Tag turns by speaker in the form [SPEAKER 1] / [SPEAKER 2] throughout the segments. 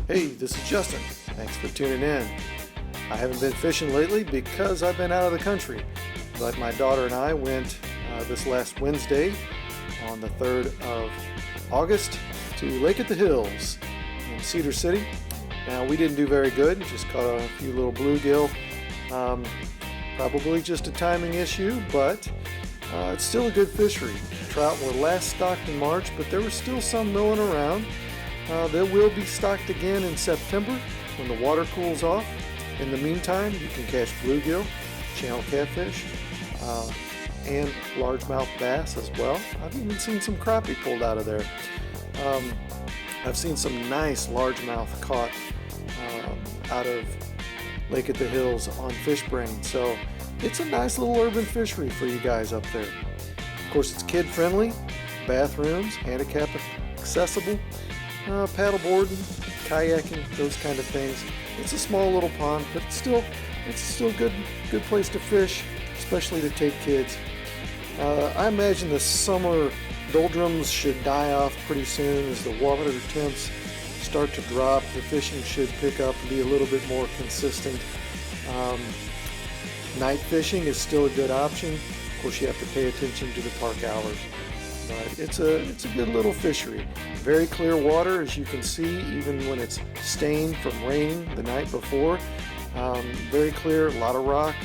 [SPEAKER 1] Hey, this is Justin. Thanks for tuning in. I haven't been fishing lately because I've been out of the country, but my daughter and I went this last Wednesday on the 3rd of August to Lake at the Hills in Cedar City. Now, we didn't do very good, just caught a few little bluegill. Probably just a timing issue, but it's still a good fishery. Trout were last stocked in March, but there were still some milling around. They will be stocked again in September when the water cools off. In the meantime, you can catch bluegill, channel catfish, and largemouth bass as well. I've even seen some crappie pulled out of there. I've seen some nice largemouth caught out of Lake at the Hills on Fishbrain. So it's a nice little urban fishery for you guys up there. Of course, it's kid friendly, bathrooms, handicap accessible, paddleboarding, kayaking, those kind of things. It's a small little pond, but it's still a good place to fish, especially to take kids. I imagine the summer doldrums should die off pretty soon as the water temps start to drop. The fishing should pick up and be a little bit more consistent. Night fishing is still a good option. Of course, you have to pay attention to the park hours. But it's a good little fishery. Very clear water, as you can see, even when it's stained from rain the night before. Very clear, a lot of rock.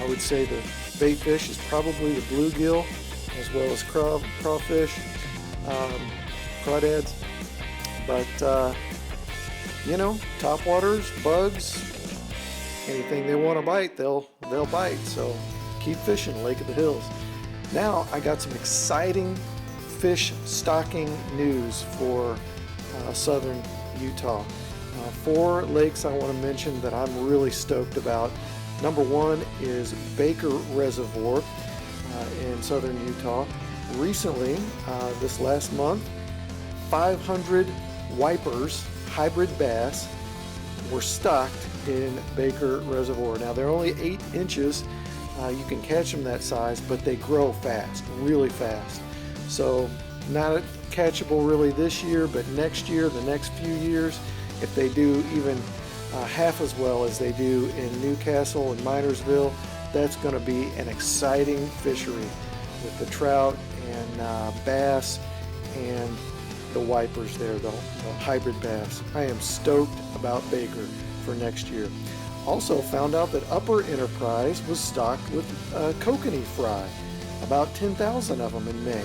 [SPEAKER 1] I would say the bait fish is probably the bluegill, as well as crawfish, crawdads. But topwaters, bugs, anything they want to bite, they'll bite. So keep fishing, Lake of the Hills. Now I got some exciting fish stocking news for southern Utah. 4 lakes I want to mention that I'm really stoked about. Number 1 is Baker Reservoir in southern Utah. Recently, this last month, 500 wipers, hybrid bass, were stocked in Baker Reservoir. Now they're only 8 inches. You can catch them that size, but they grow fast, really fast. So not catchable really this year, but next year, the next few years, if they do even half as well as they do in Newcastle and Minersville, that's going to be an exciting fishery with the trout and bass and the wipers there, the hybrid bass. I am stoked about Baker for next year. Also found out that Upper Enterprise was stocked with kokanee fry, about 10,000 of them in May.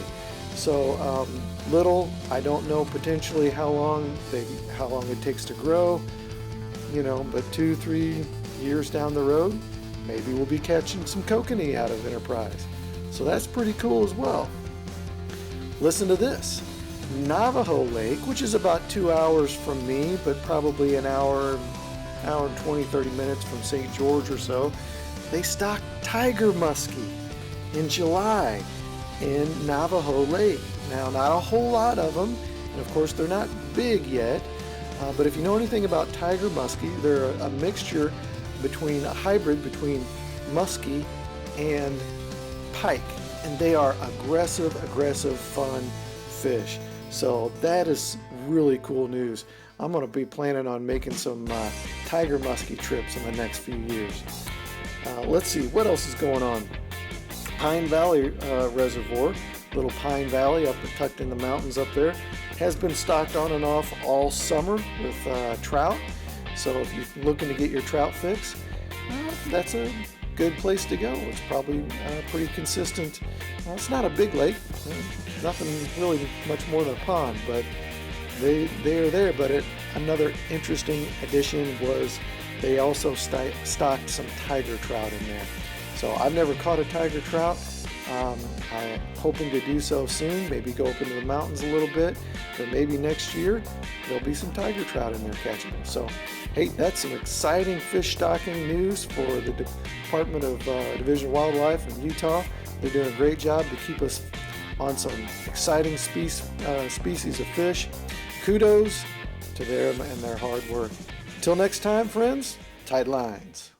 [SPEAKER 1] So little, I don't know potentially how long it takes to grow, but 2-3 years down the road, maybe we'll be catching some kokanee out of Enterprise. So that's pretty cool as well. Listen to this. Navajo Lake, which is about 2 hours from me, but probably an hour and 20-30 minutes from St. George or so, they stocked tiger muskie in July in Navajo Lake. Now, not a whole lot of them, and of course they're not big yet, but if you know anything about tiger muskie, they're a mixture between a hybrid between muskie and pike, and they are aggressive, fun fish. So that is really cool news. I'm going to be planning on making some tiger muskie trips in the next few years. Let's see, what else is going on? Pine Valley Reservoir, little Pine Valley up tucked in the mountains up there, has been stocked on and off all summer with trout. So if you're looking to get your trout fix, that's a good place to go. It's probably pretty consistent. It's not a big lake, nothing really much more than a pond, but they are there. But another interesting addition was they also stocked some tiger trout in there. So I've never caught a tiger trout. I'm hoping to do so soon, maybe go up into the mountains a little bit, but maybe next year there'll be some tiger trout in there catchable. So hey, that's some exciting fish stocking news for the Department of Division of Wildlife in Utah. They're doing a great job to keep us on some exciting species of fish. Kudos to them and their hard work. Till next time, friends, tight lines.